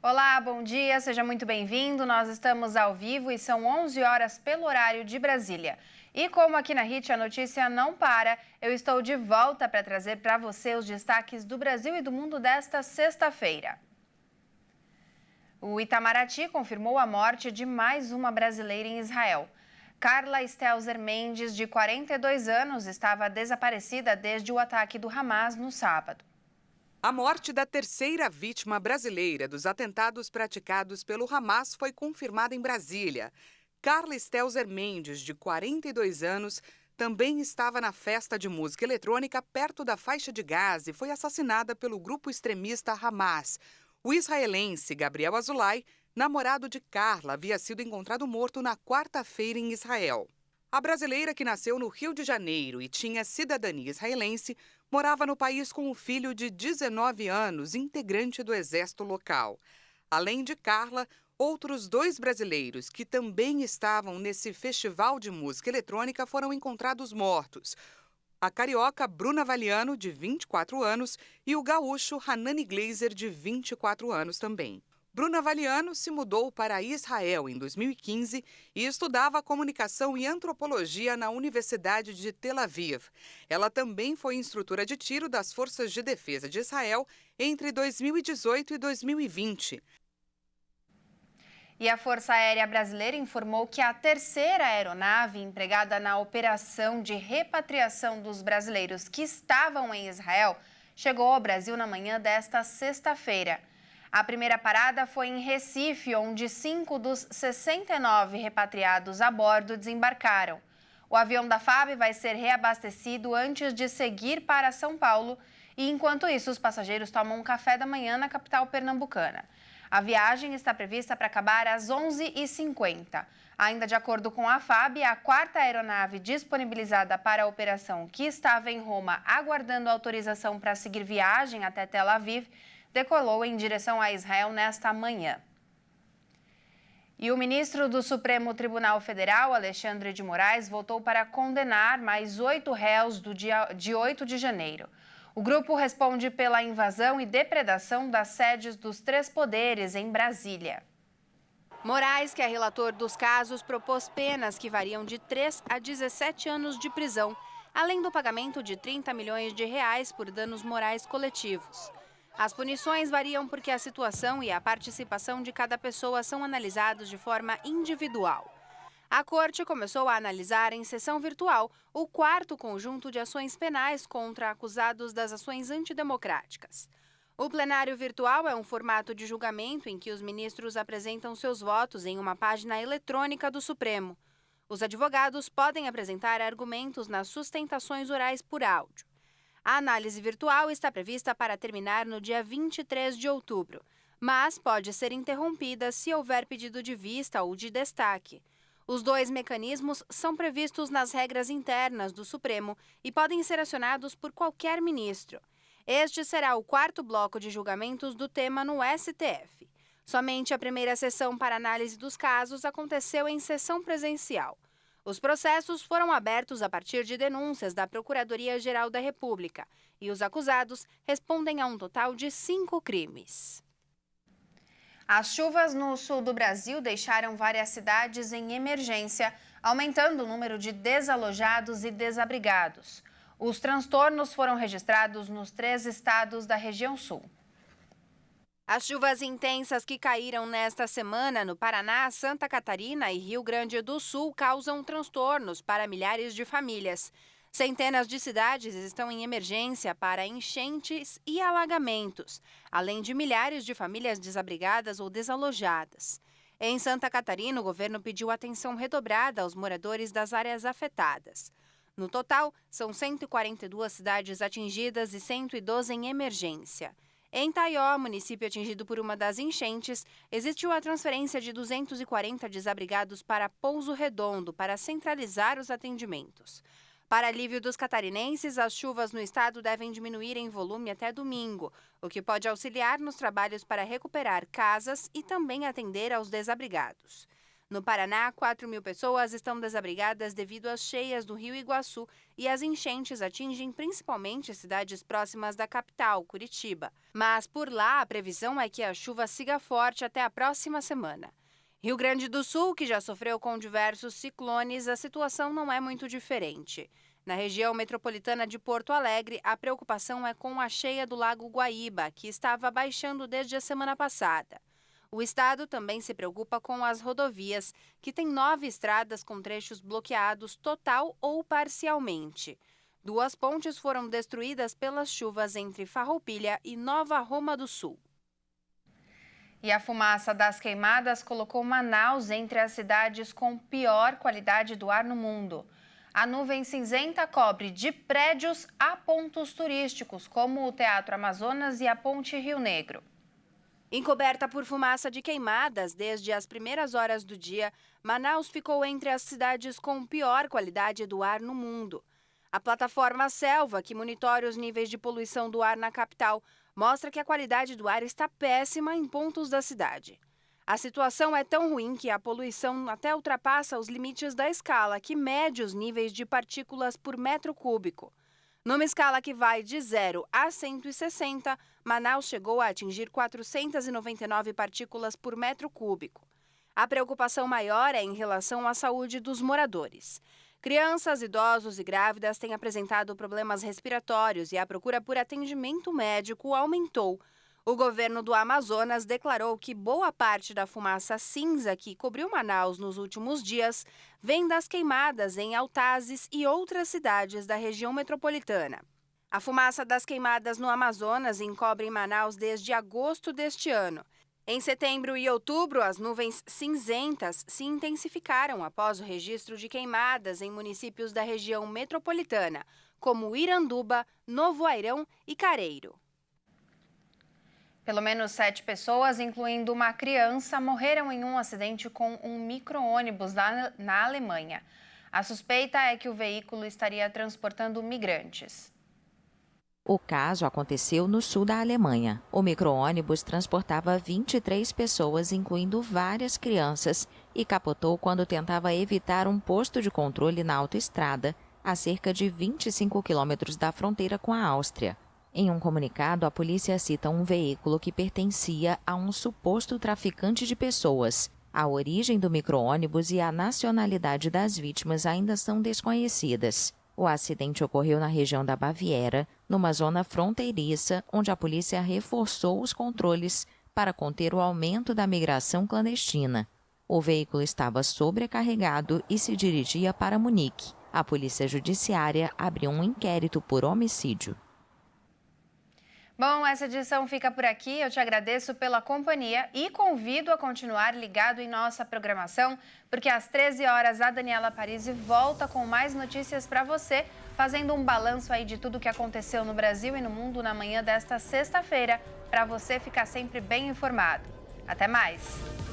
Olá, bom dia, seja muito bem-vindo. Nós estamos ao vivo e são 11 horas pelo horário de Brasília. E como aqui na HIT a notícia não para, eu estou de volta para trazer para você os destaques do Brasil e do mundo desta sexta-feira. O Itamaraty confirmou a morte de mais uma brasileira em Israel. Carla Stelzer Mendes, de 42 anos, estava desaparecida desde o ataque do Hamas no sábado. A morte da terceira vítima brasileira dos atentados praticados pelo Hamas foi confirmada em Brasília. Carla Stelzer Mendes, de 42 anos, também estava na festa de música eletrônica perto da faixa de Gaza e foi assassinada pelo grupo extremista Hamas. O israelense Gabriel Azulay, namorado de Carla, havia sido encontrado morto na quarta-feira em Israel. A brasileira, que nasceu no Rio de Janeiro e tinha cidadania israelense, morava no país com o filho de 19 anos, integrante do exército local. Além de Carla, outros 2 brasileiros que também estavam nesse festival de música eletrônica foram encontrados mortos. A carioca Bruna Valiano, de 24 anos, e o gaúcho Hanani Gleiser, de 24 anos também. Bruna Valiano se mudou para Israel em 2015 e estudava comunicação e antropologia na Universidade de Tel Aviv. Ela também foi instrutora de tiro das Forças de Defesa de Israel entre 2018 e 2020. E a Força Aérea Brasileira informou que a terceira aeronave empregada na operação de repatriação dos brasileiros que estavam em Israel chegou ao Brasil na manhã desta sexta-feira. A primeira parada foi em Recife, onde 5 dos 69 repatriados a bordo desembarcaram. O avião da FAB vai ser reabastecido antes de seguir para São Paulo e, enquanto isso, os passageiros tomam um café da manhã na capital pernambucana. A viagem está prevista para acabar às 11h50. Ainda de acordo com a FAB, a quarta aeronave disponibilizada para a operação, que estava em Roma aguardando autorização para seguir viagem até Tel Aviv, decolou em direção a Israel nesta manhã. E o ministro do Supremo Tribunal Federal, Alexandre de Moraes, voltou para condenar mais 8 réus do dia de 8 de janeiro. O grupo responde pela invasão e depredação das sedes dos 3 poderes em Brasília. Moraes, que é relator dos casos, propôs penas que variam de 3 a 17 anos de prisão, além do pagamento de 30 milhões de reais por danos morais coletivos. As punições variam porque a situação e a participação de cada pessoa são analisados de forma individual. A Corte começou a analisar em sessão virtual o 4º conjunto de ações penais contra acusados das ações antidemocráticas. O plenário virtual é um formato de julgamento em que os ministros apresentam seus votos em uma página eletrônica do Supremo. Os advogados podem apresentar argumentos nas sustentações orais por áudio. A análise virtual está prevista para terminar no dia 23 de outubro, mas pode ser interrompida se houver pedido de vista ou de destaque. Os 2 mecanismos são previstos nas regras internas do Supremo e podem ser acionados por qualquer ministro. Este será o 4º bloco de julgamentos do tema no STF. Somente a primeira sessão para análise dos casos aconteceu em sessão presencial. Os processos foram abertos a partir de denúncias da Procuradoria-Geral da República e os acusados respondem a um total de 5 crimes. As chuvas no sul do Brasil deixaram várias cidades em emergência, aumentando o número de desalojados e desabrigados. Os transtornos foram registrados nos 3 estados da região sul. As chuvas intensas que caíram nesta semana no Paraná, Santa Catarina e Rio Grande do Sul causam transtornos para milhares de famílias. Centenas de cidades estão em emergência para enchentes e alagamentos, além de milhares de famílias desabrigadas ou desalojadas. Em Santa Catarina, o governo pediu atenção redobrada aos moradores das áreas afetadas. No total, são 142 cidades atingidas e 112 em emergência. Em Taió, município atingido por uma das enchentes, existiu a transferência de 240 desabrigados para Pouso Redondo para centralizar os atendimentos. Para alívio dos catarinenses, as chuvas no estado devem diminuir em volume até domingo, o que pode auxiliar nos trabalhos para recuperar casas e também atender aos desabrigados. No Paraná, 4.000 pessoas estão desabrigadas devido às cheias do Rio Iguaçu e as enchentes atingem principalmente cidades próximas da capital, Curitiba. Mas por lá, a previsão é que a chuva siga forte até a próxima semana. Rio Grande do Sul, que já sofreu com diversos ciclones, a situação não é muito diferente. Na região metropolitana de Porto Alegre, a preocupação é com a cheia do Lago Guaíba, que estava baixando desde a semana passada. O estado também se preocupa com as rodovias, que tem 9 estradas com trechos bloqueados total ou parcialmente. 2 pontes foram destruídas pelas chuvas entre Farroupilha e Nova Roma do Sul. E a fumaça das queimadas colocou Manaus entre as cidades com pior qualidade do ar no mundo. A nuvem cinzenta cobre de prédios a pontos turísticos, como o Teatro Amazonas e a Ponte Rio Negro. Encoberta por fumaça de queimadas desde as primeiras horas do dia, Manaus ficou entre as cidades com pior qualidade do ar no mundo. A plataforma Selva, que monitora os níveis de poluição do ar na capital, mostra que a qualidade do ar está péssima em pontos da cidade. A situação é tão ruim que a poluição até ultrapassa os limites da escala, que mede os níveis de partículas por metro cúbico. Numa escala que vai de 0 a 160, Manaus chegou a atingir 499 partículas por metro cúbico. A preocupação maior é em relação à saúde dos moradores. Crianças, idosos e grávidas têm apresentado problemas respiratórios e a procura por atendimento médico aumentou. O governo do Amazonas declarou que boa parte da fumaça cinza que cobriu Manaus nos últimos dias vem das queimadas em Altazes e outras cidades da região metropolitana. A fumaça das queimadas no Amazonas encobre Manaus desde agosto deste ano. Em setembro e outubro, as nuvens cinzentas se intensificaram após o registro de queimadas em municípios da região metropolitana, como Iranduba, Novo Airão e Careiro. Pelo menos 7 pessoas, incluindo uma criança, morreram em um acidente com um micro-ônibus na Alemanha. A suspeita é que o veículo estaria transportando migrantes. O caso aconteceu no sul da Alemanha. O micro-ônibus transportava 23 pessoas, incluindo várias crianças, e capotou quando tentava evitar um posto de controle na autoestrada, a cerca de 25 quilômetros da fronteira com a Áustria. Em um comunicado, a polícia cita um veículo que pertencia a um suposto traficante de pessoas. A origem do micro-ônibus e a nacionalidade das vítimas ainda são desconhecidas. O acidente ocorreu na região da Baviera, numa zona fronteiriça, onde a polícia reforçou os controles para conter o aumento da migração clandestina. O veículo estava sobrecarregado e se dirigia para Munique. A polícia judiciária abriu um inquérito por homicídio. Bom, essa edição fica por aqui. Eu te agradeço pela companhia e convido a continuar ligado em nossa programação, porque às 13 horas a Daniela Parisi volta com mais notícias para você, fazendo um balanço aí de tudo que aconteceu no Brasil e no mundo na manhã desta sexta-feira, para você ficar sempre bem informado. Até mais!